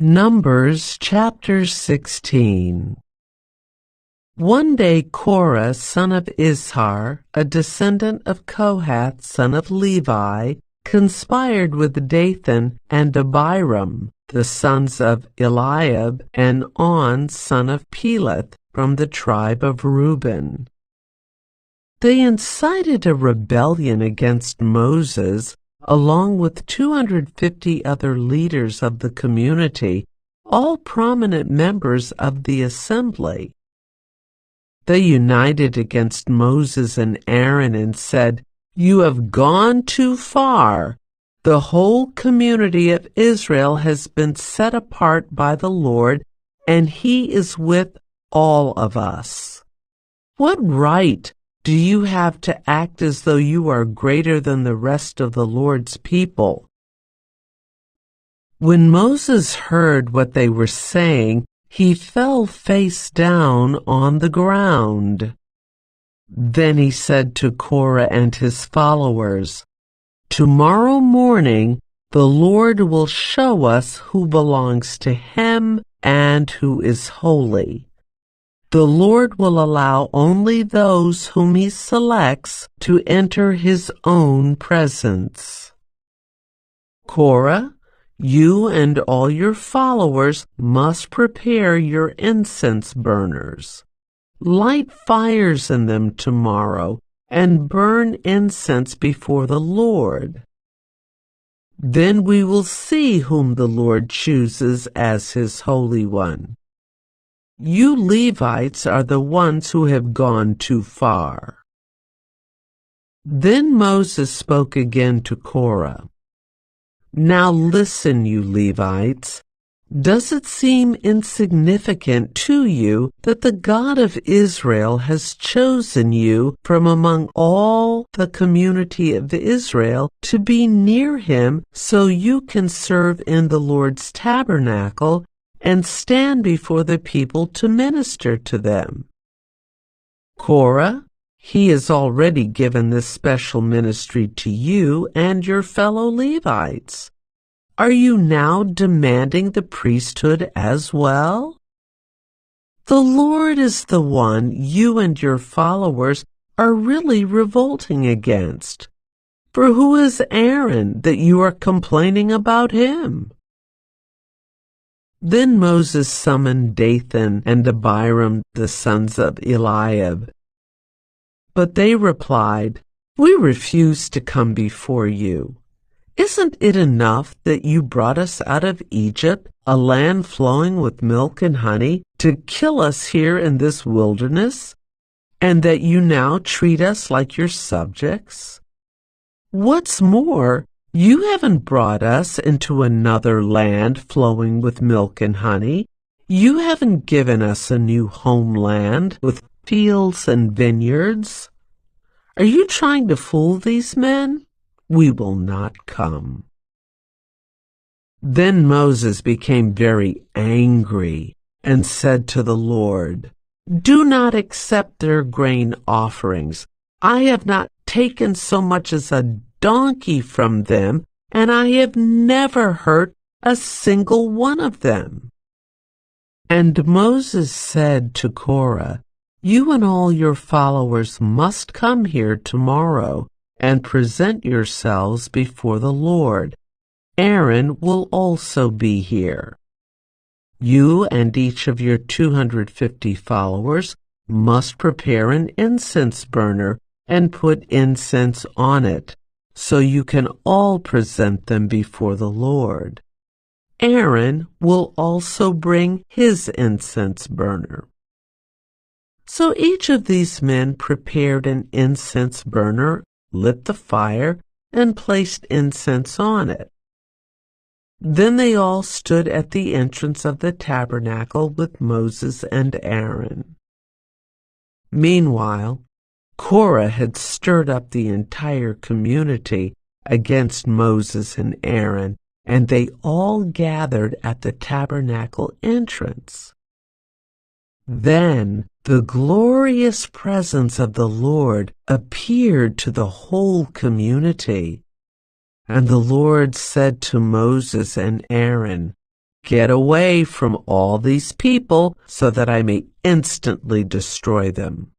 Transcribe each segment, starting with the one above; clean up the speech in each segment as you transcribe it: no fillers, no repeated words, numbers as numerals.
Numbers chapter 16. One day Korah, son of Izhar, a descendant of Kohath, son of Levi, conspired with Dathan and Abiram, the sons of Eliab, and On, son of Peleth, from the tribe of Reuben. They incited a rebellion against Moses, along with 250 other leaders of the community, all prominent members of the assembly. They united against Moses and Aaron and said, "You have gone too far. The whole community of Israel has been set apart by the Lord, and He is with all of us. What right do you have to act as though you are greater than the rest of the Lord's people?" When Moses heard what they were saying, he fell face down on the ground. Then he said to Korah and his followers, "Tomorrow morning the Lord will show us who belongs to Him and who is holy. The Lord will allow only those whom He selects to enter His own presence. Korah, you and all your followers must prepare your incense burners. Light fires in them tomorrow and burn incense before the Lord. Then we will see whom the Lord chooses as His Holy One. You Levites are the ones who have gone too far." Then Moses spoke again to Korah. "Now listen, you Levites. Does it seem insignificant to you that the God of Israel has chosen you from among all the community of Israel to be near Him so you can serve in the Lord's tabernacle and stand before the people to minister to them? Korah, He has already given this special ministry to you and your fellow Levites. Are you now demanding the priesthood as well? The Lord is the one you and your followers are really revolting against. For who is Aaron that you are complaining about him?" Then Moses summoned Dathan and Abiram, the sons of Eliab. But they replied, "We refuse to come before you. Isn't it enough that you brought us out of Egypt, a land flowing with milk and honey, to kill us here in this wilderness, and that you now treat us like your subjects? What's more, you haven't brought us into another land flowing with milk and honey. You haven't given us a new homeland with fields and vineyards. Are you trying to fool these men? We will not come." Then Moses became very angry and said to the Lord, "Do not accept their grain offerings. I have not taken so much as a donkey from them, and I have never hurt a single one of them." And Moses said to Korah, "You and all your followers must come here tomorrow and present yourselves before the Lord. Aaron will also be here. You and each of your 250 followers must prepare an incense burner and put incense on it, so you can all present them before the Lord. Aaron will also bring his incense burner." So each of these men prepared an incense burner, lit the fire, and placed incense on it. Then they all stood at the entrance of the tabernacle with Moses and Aaron. Meanwhile, Korah had stirred up the entire community against Moses and Aaron, and they all gathered at the tabernacle entrance. Then the glorious presence of the Lord appeared to the whole community. And the Lord said to Moses and Aaron, Get away from all these people so that I may instantly destroy them."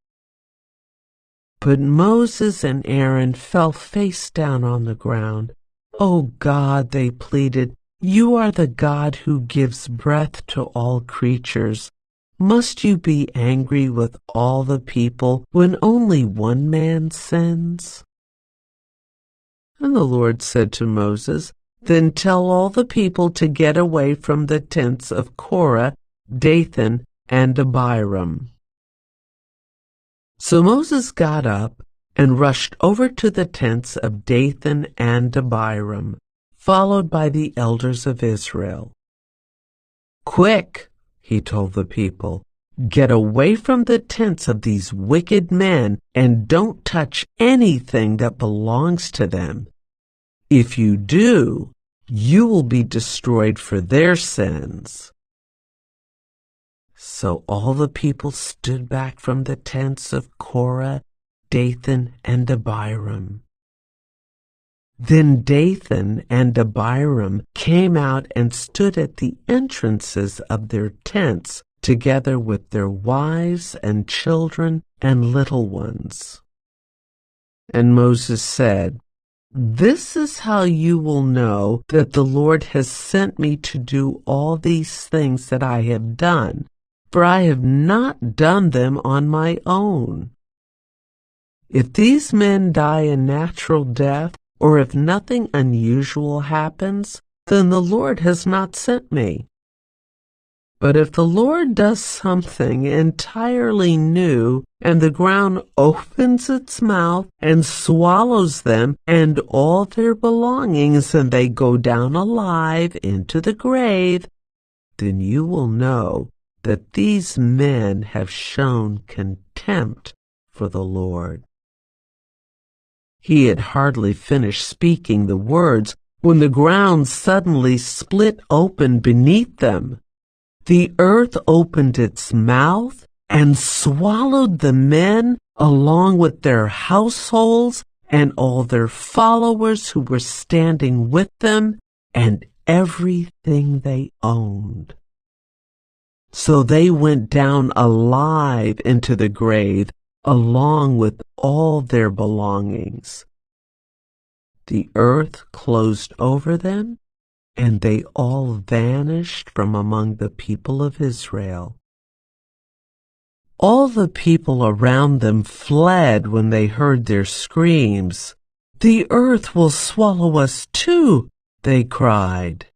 But Moses and Aaron fell face down on the ground. "Oh God," they pleaded, "you are the God who gives breath to all creatures. Must you be angry with all the people when only one man sins?" And the Lord said to Moses, "Then tell all the people to get away from the tents of Korah, Dathan, and Abiram." So Moses got up and rushed over to the tents of Dathan and Abiram, followed by the elders of Israel. "Quick," he told the people, "get away from the tents of these wicked men and don't touch anything that belongs to them. If you do, you will be destroyed for their sins." So all the people stood back from the tents of Korah, Dathan, and Abiram. Then Dathan and Abiram came out and stood at the entrances of their tents, together with their wives and children and little ones. And Moses said, "This is how you will know that the Lord has sent me to do all these things that I have done, for I have not done them on my own. If these men die a natural death, or if nothing unusual happens, then the Lord has not sent me. But if the Lord does something entirely new, and the ground opens its mouth and swallows them and all their belongings, and they go down alive into the grave, then you will know that these men have shown contempt for the Lord." He had hardly finished speaking the words when the ground suddenly split open beneath them. The earth opened its mouth and swallowed the men along with their households and all their followers who were standing with them and everything they owned. So they went down alive into the grave along with all their belongings. The earth closed over them, and they all vanished from among the people of Israel. All the people around them fled when they heard their screams. "The earth will swallow us too," they cried.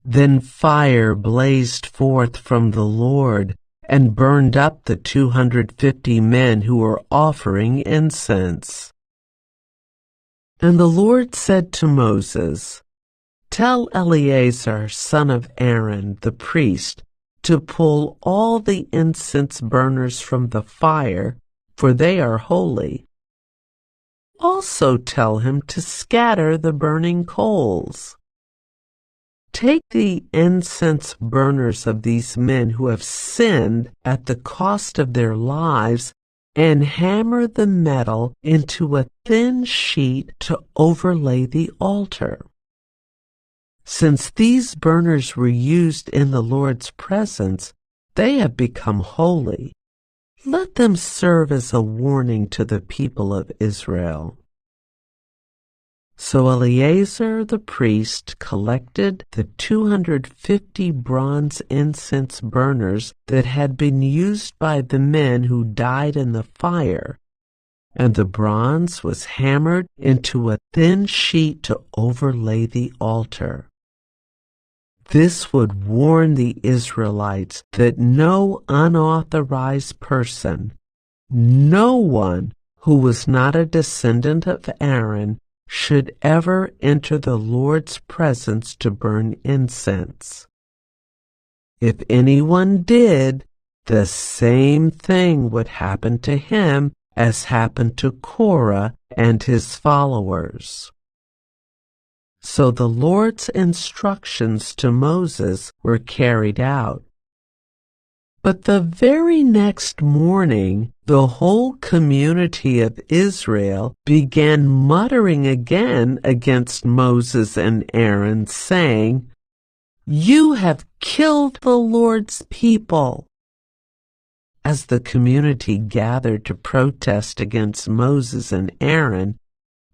Then fire blazed forth from the Lord and burned up the 250 men who were offering incense. And the Lord said to Moses, "Tell Eleazar, son of Aaron, the priest, to pull all the incense burners from the fire, for they are holy. Also tell him to scatter the burning coals. Take the incense burners of these men who have sinned at the cost of their lives and hammer the metal into a thin sheet to overlay the altar. Since these burners were used in the Lord's presence, they have become holy. Let them serve as a warning to the people of Israel." So Eleazar the priest collected the 250 bronze incense burners that had been used by the men who died in the fire, and the bronze was hammered into a thin sheet to overlay the altar. This would warn the Israelites that no unauthorized person, no one who was not a descendant of Aaron, should ever enter the Lord's presence to burn incense. If anyone did, the same thing would happen to him as happened to Korah and his followers. So the Lord's instructions to Moses were carried out. But the very next morning, the whole community of Israel began muttering again against Moses and Aaron, saying, You have killed the Lord's people." As the community gathered to protest against Moses and Aaron,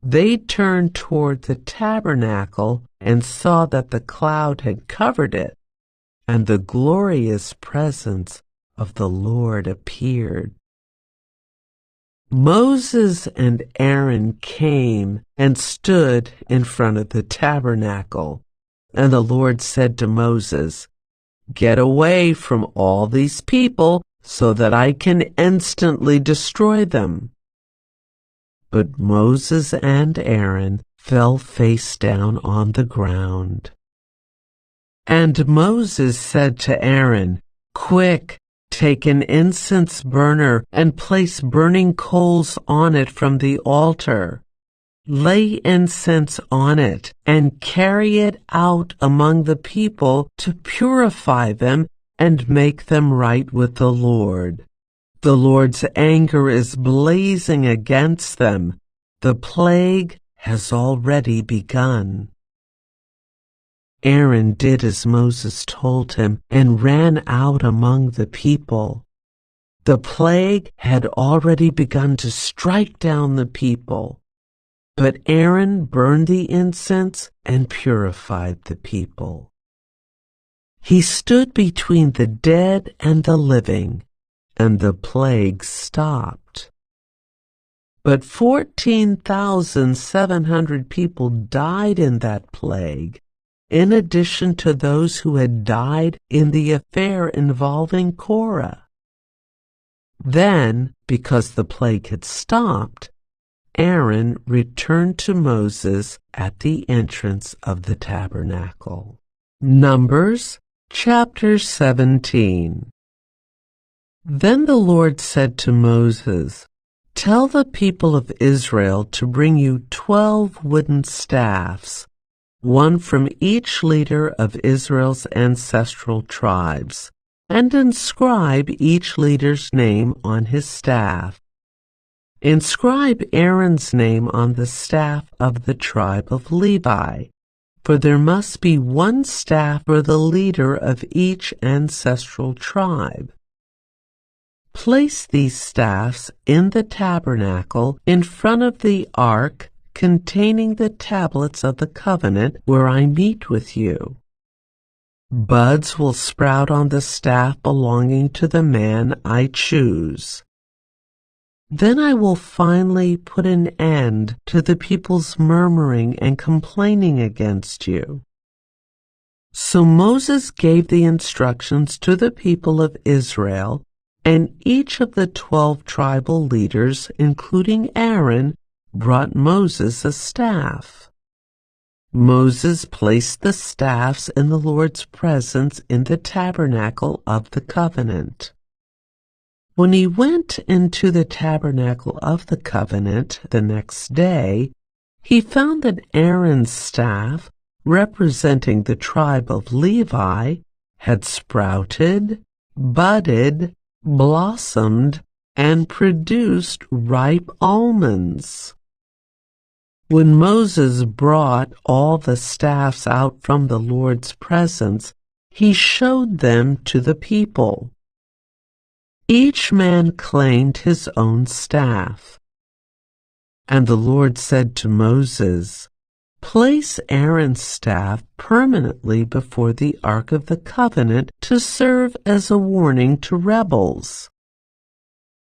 they turned toward the tabernacle and saw that the cloud had covered it, and the glorious presence of the Lord appeared. Moses and Aaron came and stood in front of the tabernacle, and the Lord said to Moses, "Get away from all these people so that I can instantly destroy them." But Moses and Aaron fell face down on the ground. And Moses said to Aaron, "Quick, take an incense burner and place burning coals on it from the altar. Lay incense on it and carry it out among the people to purify them and make them right with the Lord. The Lord's anger is blazing against them. The plague has already begun." Aaron did as Moses told him and ran out among the people. The plague had already begun to strike down the people, but Aaron burned the incense and purified the people. He stood between the dead and the living, and the plague stopped. But 14,700 people died in that plague, in addition to those who had died in the affair involving Korah. Then, because the plague had stopped, Aaron returned to Moses at the entrance of the tabernacle. Numbers chapter 17. Then the Lord said to Moses, "Tell the people of Israel to bring you 12 wooden staffs, one from each leader of Israel's ancestral tribes, and inscribe each leader's name on his staff. Inscribe Aaron's name on the staff of the tribe of Levi, for there must be one staff for the leader of each ancestral tribe. Place these staffs in the tabernacle in front of the ark containing the tablets of the covenant where I meet with you. Buds will sprout on the staff belonging to the man I choose. Then I will finally put an end to the people's murmuring and complaining against you." So Moses gave the instructions to the people of Israel, and each of the 12 tribal leaders, including Aaron, brought Moses a staff. Moses placed the staffs in the Lord's presence in the tabernacle of the covenant. When he went into the tabernacle of the covenant the next day, he found that Aaron's staff, representing the tribe of Levi, had sprouted, budded, blossomed, and produced ripe almonds. When Moses brought all the staffs out from the Lord's presence, he showed them to the people. Each man claimed his own staff. And the Lord said to Moses, "Place Aaron's staff permanently before the Ark of the Covenant to serve as a warning to rebels.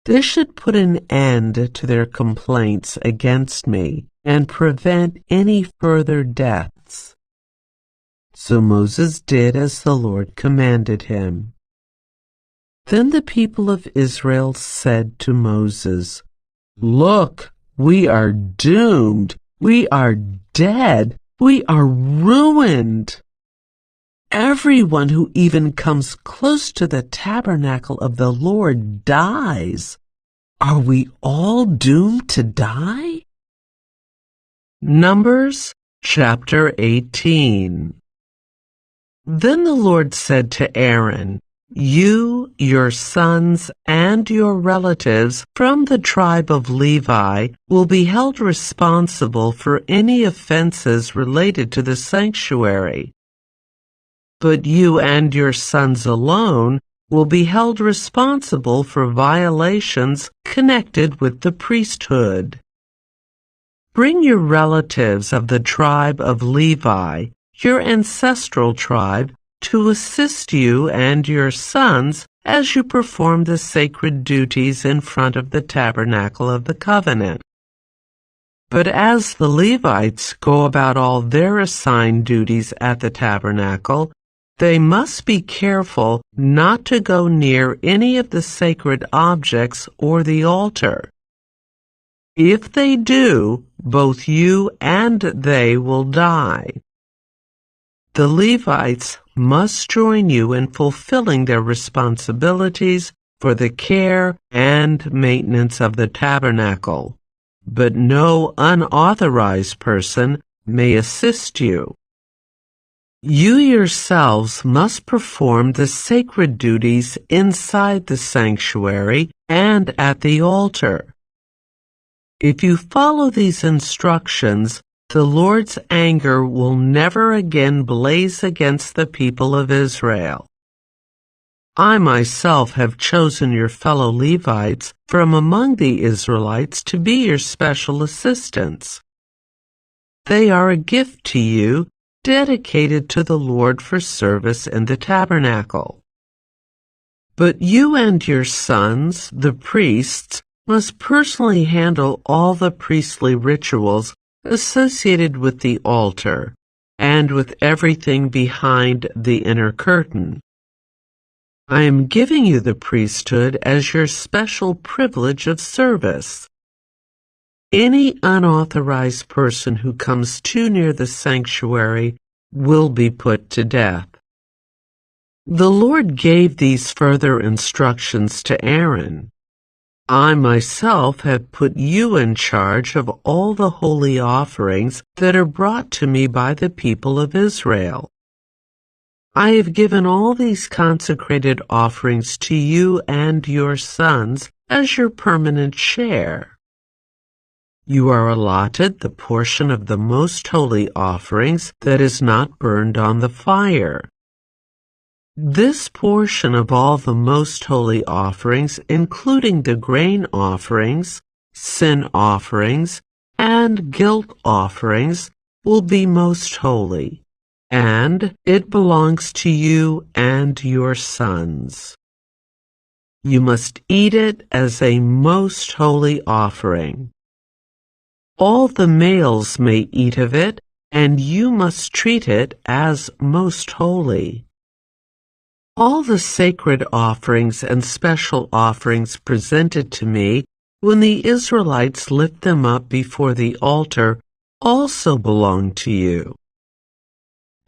This should put an end to their complaints against me and prevent any further deaths." So Moses did as the Lord commanded him. Then the people of Israel said to Moses, "Look, we are doomed. We are dead. We are ruined. Everyone who even comes close to the tabernacle of the Lord dies. Are we all doomed to die?" Numbers chapter 18. Then the Lord said to Aaron, "You, your sons, and your relatives from the tribe of Levi will be held responsible for any offenses related to the sanctuary. but you and your sons alone will be held responsible for violations connected with the priesthood. Bring your relatives of the tribe of Levi, your ancestral tribe, to assist you and your sons as you perform the sacred duties in front of the tabernacle of the covenant. But as the Levites go about all their assigned duties at the tabernacle, they must be careful not to go near any of the sacred objects or the altar. If they do, both you and they will die. The Levites must join you in fulfilling their responsibilities for the care and maintenance of the tabernacle, but no unauthorized person may assist you. You yourselves must perform the sacred duties inside the sanctuary and at the altar. If you follow these instructions, the Lord's anger will never again blaze against the people of Israel. I myself have chosen your fellow Levites from among the Israelites to be your special assistants. They are a gift to you, dedicated to the Lord for service in the tabernacle. But you and your sons, the priests, must personally handle all the priestly rituals associated with the altar and with everything behind the inner curtain. I am giving you the priesthood as your special privilege of service. Any unauthorized person who comes too near the sanctuary will be put to death. The Lord gave these further instructions to Aaron. I myself have put you in charge of all the holy offerings that are brought to me by the people of Israel. I have given all these consecrated offerings to you and your sons as your permanent share. You are allotted the portion of the most holy offerings that is not burned on the fire. This portion of all the most holy offerings, including the grain offerings, sin offerings, and guilt offerings, will be most holy, and it belongs to you and your sons. You must eat it as a most holy offering. All the males may eat of it, and you must treat it as most holy. All the sacred offerings and special offerings presented to me when the Israelites lift them up before the altar also belong to you.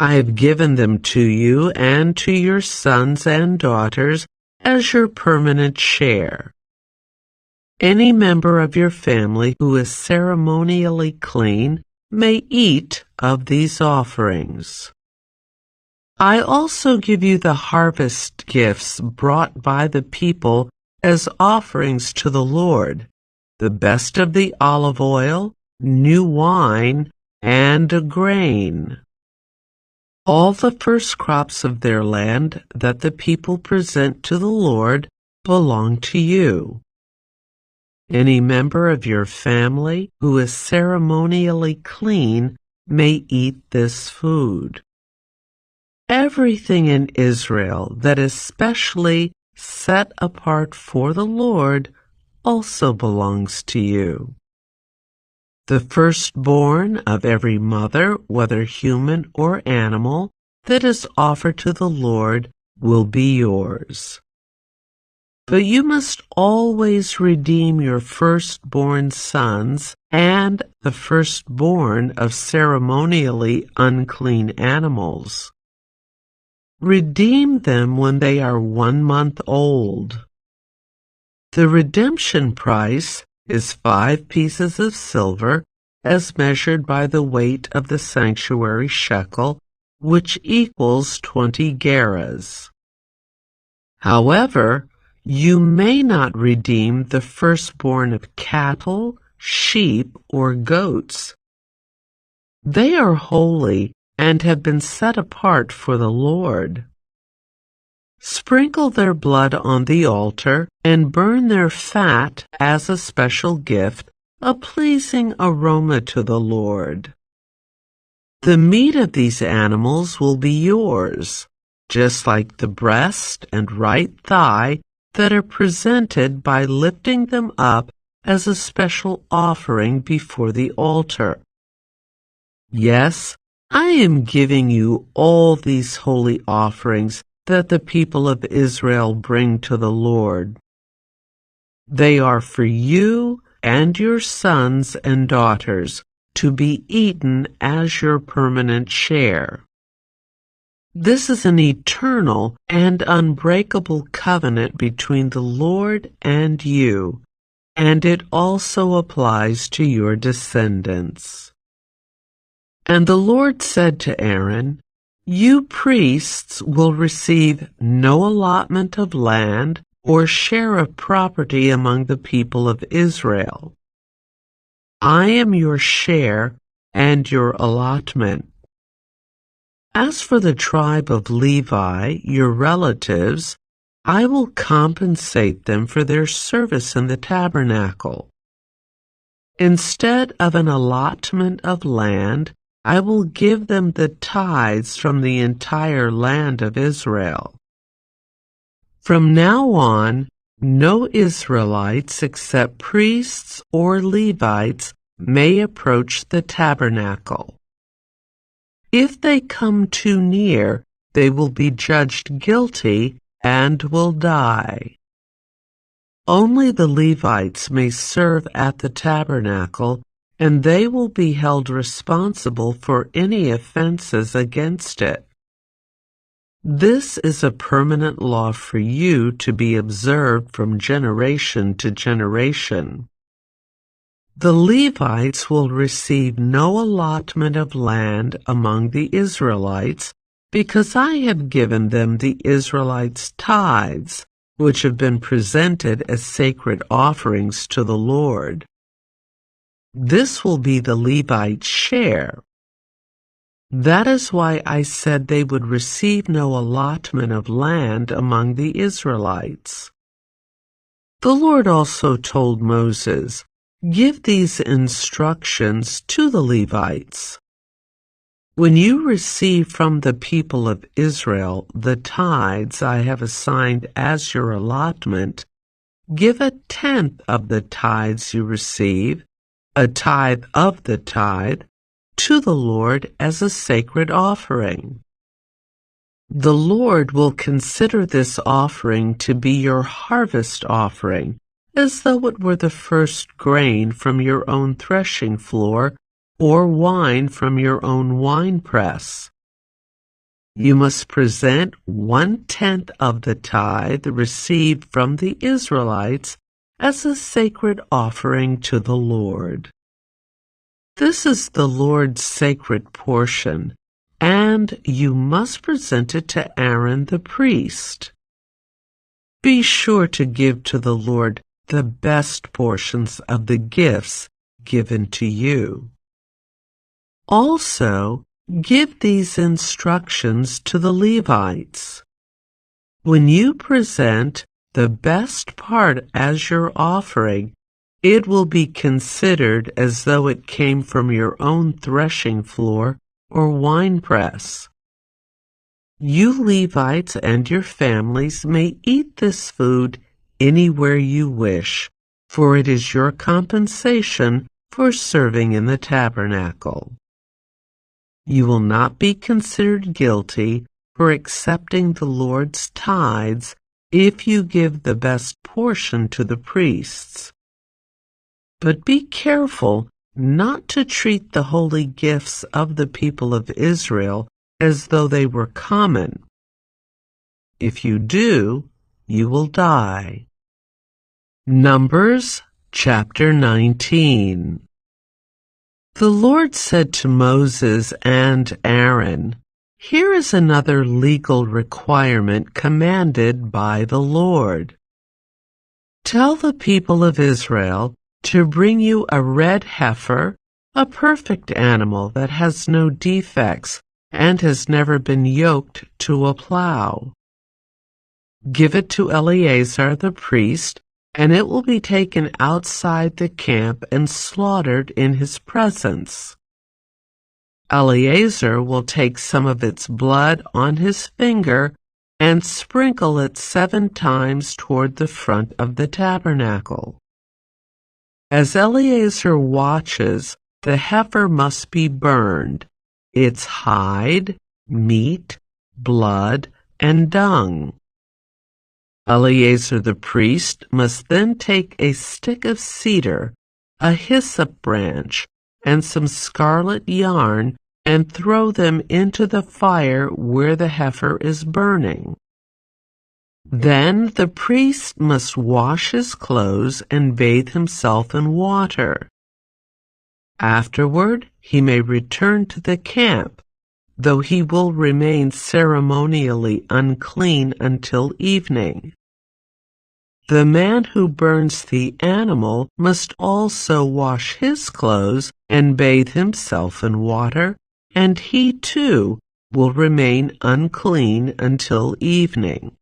I have given them to you and to your sons and daughters as your permanent share. Any member of your family who is ceremonially clean may eat of these offerings. I also give you the harvest gifts brought by the people as offerings to the Lord, the best of the olive oil, new wine, and grain. All the first crops of their land that the people present to the Lord belong to you. Any member of your family who is ceremonially clean may eat this food. Everything in Israel that is specially set apart for the Lord also belongs to you. The firstborn of every mother, whether human or animal, that is offered to the Lord will be yours. But you must always redeem your firstborn sons and the firstborn of ceremonially unclean animals. Redeem them when they are 1 month old. The redemption price is 5 pieces of silver, as measured by the weight of the sanctuary shekel, which equals 20 gerahs. However, you may not redeem the firstborn of cattle, sheep, or goats. They are holy and have been set apart for the Lord. Sprinkle their blood on the altar and burn their fat as a special gift, a pleasing aroma to the Lord. The meat of these animals will be yours, just like the breast and right thigh that are presented by lifting them up as a special offering before the altar. Yes, I am giving you all these holy offerings that the people of Israel bring to the Lord. They are for you and your sons and daughters to be eaten as your permanent share. This is an eternal and unbreakable covenant between the Lord and you, and it also applies to your descendants. And the Lord said to Aaron, "You priests will receive no allotment of land or share of property among the people of Israel. I am your share and your allotment. As for the tribe of Levi, your relatives, I will compensate them for their service in the tabernacle. Instead of an allotment of land, I will give them the tithes from the entire land of Israel. From now on, no Israelites except priests or Levites may approach the tabernacle. If they come too near, they will be judged guilty and will die. Only the Levites may serve at the tabernacle, and they will be held responsible for any offenses against it. This is a permanent law for you to be observed from generation to generation. The Levites will receive no allotment of land among the Israelites, because I have given them the Israelites' tithes, which have been presented as sacred offerings to the Lord. This will be the Levites' share. That is why I said they would receive no allotment of land among the Israelites. The Lord also told Moses, "Give these instructions to the Levites. When you receive from the people of Israel the tithes I have assigned as your allotment, give a tenth of the tithes you receive, a tithe of the tithe, to the Lord as a sacred offering. The Lord will consider this offering to be your harvest offering, as though it were the first grain from your own threshing floor or wine from your own winepress. You must present 1/10 of the tithe received from the Israelites as a sacred offering to the Lord. This is the Lord's sacred portion, and you must present it to Aaron the priest. Be sure to give to the Lord the best portions of the gifts given to you. Also, give these instructions to the Levites. When you present the best part as your offering, it will be considered as though it came from your own threshing floor or winepress. You Levites and your families may eat this food anywhere you wish, for it is your compensation for serving in the tabernacle. You will not be considered guilty for accepting the Lord's tithes if you give the best portion to the priests. But be careful not to treat the holy gifts of the people of Israel as though they were common. If you do, you will die. Numbers chapter 19. The Lord said to Moses and Aaron, "Here is another legal requirement commanded by the Lord. Tell the people of Israel to bring you a red heifer, a perfect animal that has no defects, and has never been yoked to a plow. Give it to Eleazar the priest, and it will be taken outside the camp and slaughtered in his presence. Eleazar will take some of its blood on his finger and sprinkle it 7 times toward the front of the tabernacle. As Eleazar watches, the heifer must be burned, its hide, meat, blood, and dung. Eleazar the priest must then take a stick of cedar, a hyssop branch, and some scarlet yarn and throw them into the fire where the heifer is burning. Then the priest must wash his clothes and bathe himself in water. Afterward, he may return to the camp, though he will remain ceremonially unclean until evening. The man who burns the animal must also wash his clothes and bathe himself in water, and he too will remain unclean until evening.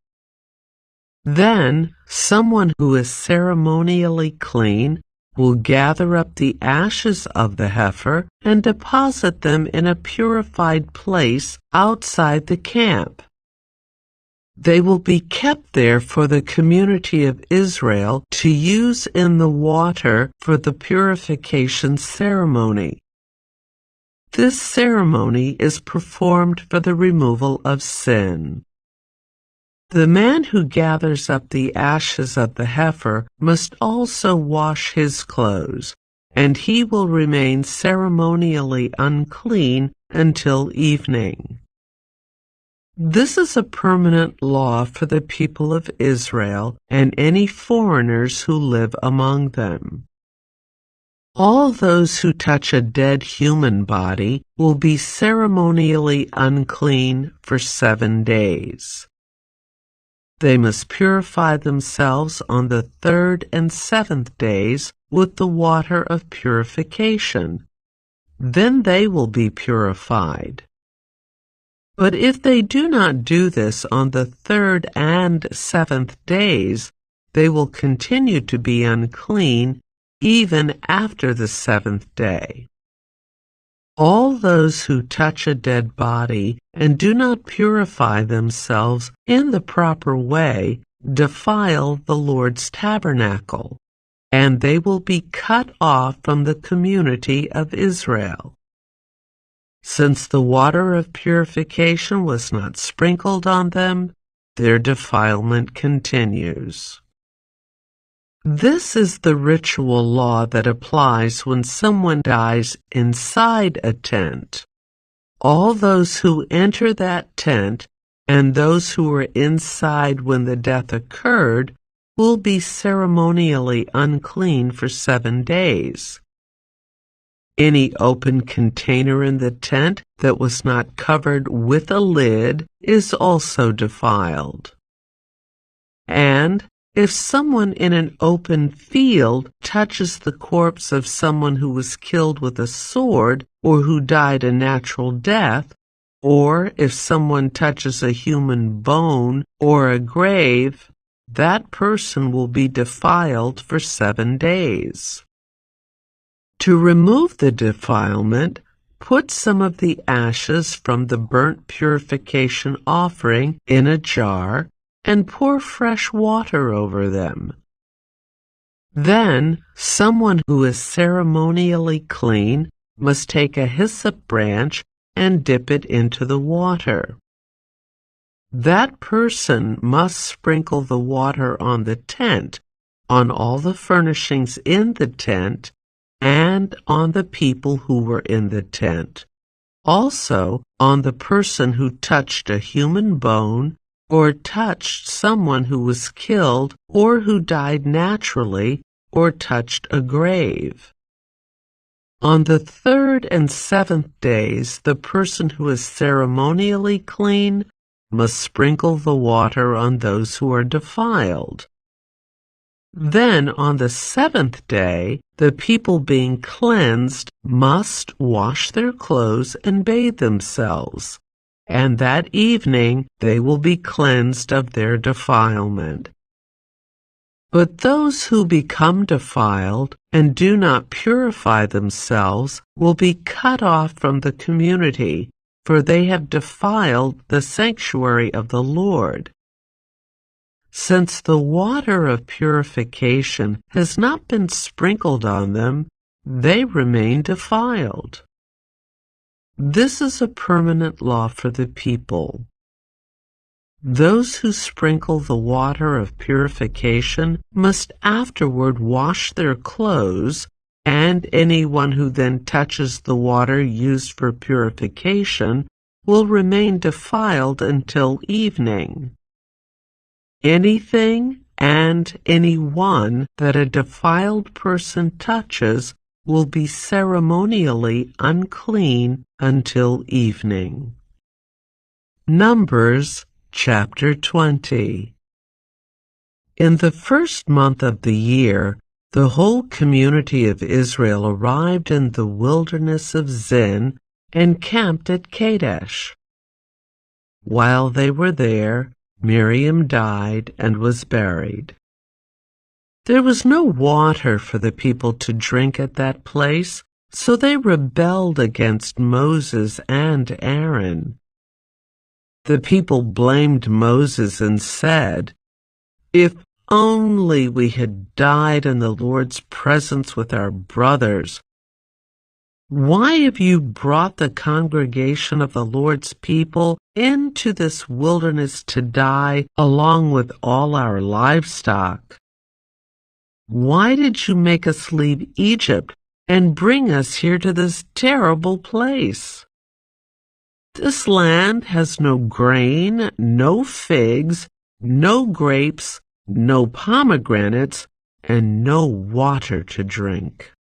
Then someone who is ceremonially clean will gather up the ashes of the heifer and deposit them in a purified place outside the camp. They will be kept there for the community of Israel to use in the water for the purification ceremony. This ceremony is performed for the removal of sin. The man who gathers up the ashes of the heifer must also wash his clothes, and he will remain ceremonially unclean until evening. This is a permanent law for the people of Israel and any foreigners who live among them. All those who touch a dead human body will be ceremonially unclean for 7 days. They must purify themselves on the 3rd and 7th days with the water of purification. Then they will be purified. But if they do not do this on the 3rd and 7th days, they will continue to be unclean even after the 7th day. All those who touch a dead body and do not purify themselves in the proper way defile the Lord's tabernacle, and they will be cut off from the community of Israel. Since the water of purification was not sprinkled on them, their defilement continues. This is the ritual law that applies when someone dies inside a tent. All those who enter that tent and those who were inside when the death occurred will be ceremonially unclean for 7 days. Any open container in the tent that was not covered with a lid is also defiled. And if someone in an open field touches the corpse of someone who was killed with a sword or who died a natural death, or if someone touches a human bone or a grave, that person will be defiled for 7 days. To remove the defilement, put some of the ashes from the burnt purification offering in a jar and pour fresh water over them. Then someone who is ceremonially clean must take a hyssop branch and dip it into the water. That person must sprinkle the water on the tent, on all the furnishings in the tent, and on the people who were in the tent. Also on the person who touched a human bone or touched someone who was killed or who died naturally or touched a grave. On the 3rd and 7th days, the person who is ceremonially clean must sprinkle the water on those who are defiled. Then on the seventh day, the people being cleansed must wash their clothes and bathe themselves, and that evening they will be cleansed of their defilement. But those who become defiled and do not purify themselves will be cut off from the community, for they have defiled the sanctuary of the Lord. Since the water of purification has not been sprinkled on them, they remain defiled. This is a permanent law for the people. Those who sprinkle the water of purification must afterward wash their clothes, and anyone who then touches the water used for purification will remain defiled until evening. Anything and anyone that a defiled person touches will be ceremonially unclean until evening. Numbers Chapter 20. In the first month of the year, the whole community of Israel arrived in the wilderness of Zin and camped at Kadesh. While they were there, Miriam died and was buried. There was no water for the people to drink at that place, so they rebelled against Moses and Aaron. The people blamed Moses and said, "If only we had died in the Lord's presence with our brothers. Why have you brought the congregation of the Lord's people into this wilderness to die along with all our livestock? Why did you make us leave Egypt and bring us here to this terrible place? This land has no grain, no figs, no grapes, no pomegranates, and no water to drink."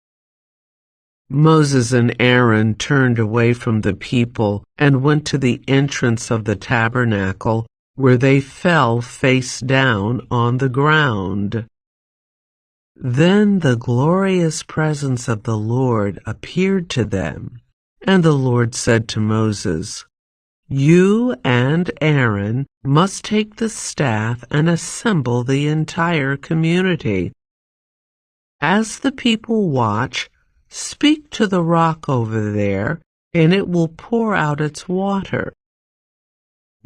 Moses and Aaron turned away from the people and went to the entrance of the tabernacle, where they fell face down on the ground. Then the glorious presence of the Lord appeared to them. And the Lord said to Moses, "You and Aaron must take the staff and assemble the entire community. As the people watch, speak to the rock over there, and it will pour out its water.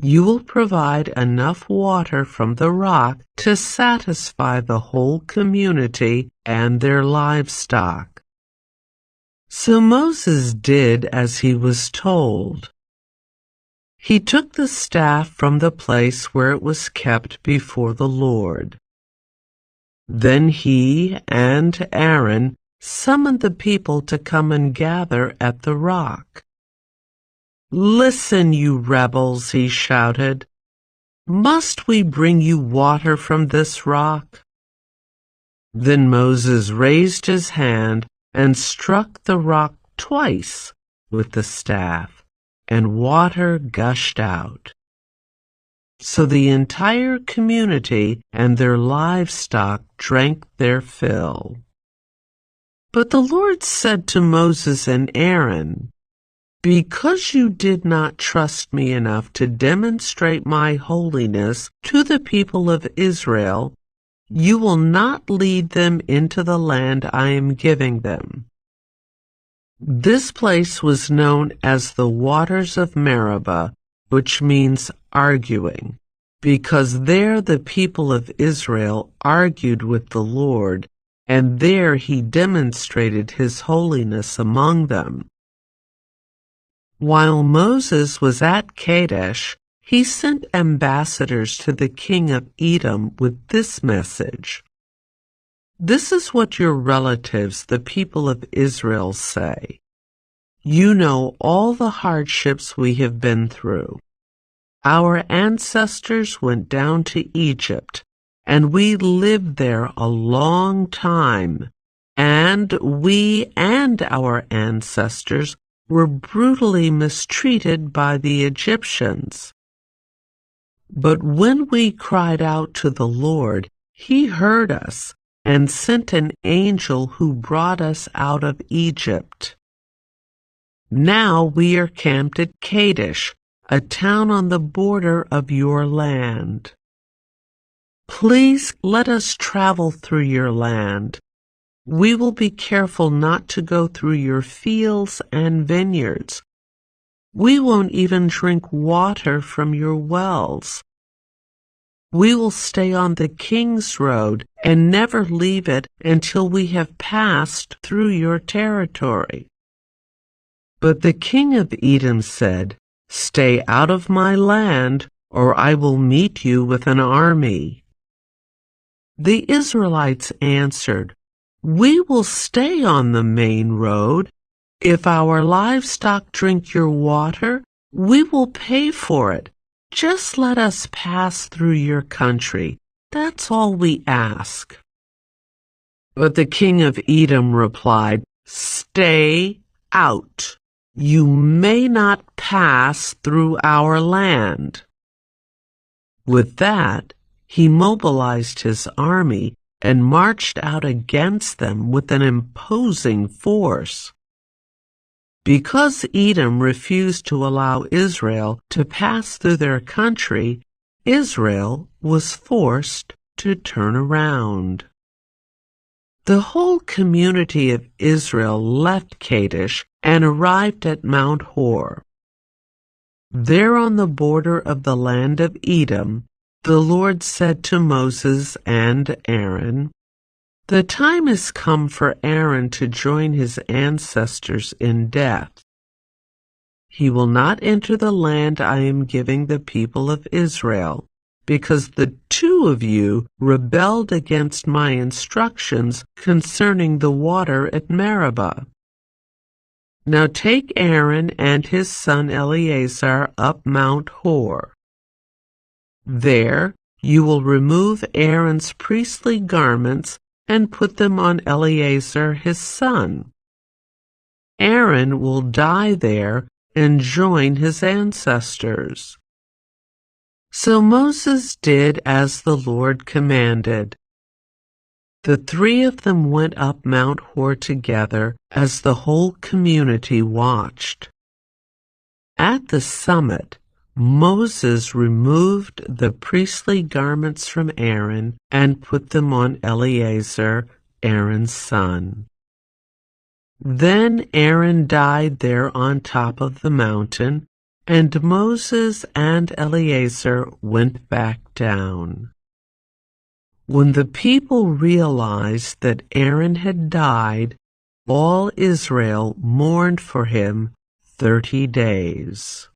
You will provide enough water from the rock to satisfy the whole community and their livestock." So Moses did as he was told. He took the staff from the place where it was kept before the Lord. Then he and Aaron summoned the people to come and gather at the rock. "Listen, you rebels," he shouted. "Must we bring you water from this rock?" Then Moses raised his hand and struck the rock twice with the staff, and water gushed out. So the entire community and their livestock drank their fill. But the Lord said to Moses and Aaron, "Because you did not trust me enough to demonstrate my holiness to the people of Israel, you will not lead them into the land I am giving them." This place was known as the waters of Meribah, which means arguing, because there the people of Israel argued with the Lord, and there he demonstrated his holiness among them. While Moses was at Kadesh, he sent ambassadors to the king of Edom with this message: "This is what your relatives, the people of Israel, say. You know all the hardships we have been through. Our ancestors went down to Egypt, and we lived there a long time, and we and our ancestors were brutally mistreated by the Egyptians. But when we cried out to the Lord, he heard us and sent an angel who brought us out of Egypt. Now we are camped at Kadesh, a town on the border of your land. Please let us travel through your land. We will be careful not to go through your fields and vineyards. We won't even drink water from your wells. We will stay on the King's Road and never leave it until we have passed through your territory. But the king of Edom said, "Stay out of my land, or I will meet you with an army." The Israelites answered, "We will stay on the main road. If our livestock drink your water, we will pay for it. Just let us pass through your country. That's all we ask." But the king of Edom replied, "Stay out. You may not pass through our land." With that, he mobilized his army and marched out against them with an imposing force. Because Edom refused to allow Israel to pass through their country, Israel was forced to turn around. The whole community of Israel left Kadesh and arrived at Mount Hor. There on the border of the land of Edom, the Lord said to Moses and Aaron, "The time has come for Aaron to join his ancestors in death. He will not enter the land I am giving the people of Israel, because the two of you rebelled against my instructions concerning the water at Meribah. Now take Aaron and his son Eleazar up Mount Hor. There you will remove Aaron's priestly garments and put them on Eleazar his son. Aaron will die there and join his ancestors." So Moses did as the Lord commanded. The three of them went up Mount Hor together as the whole community watched. At the summit, Moses removed the priestly garments from Aaron and put them on Eleazar, Aaron's son. Then Aaron died there on top of the mountain, and Moses and Eleazar went back down. When the people realized that Aaron had died, all Israel mourned for him 30 days.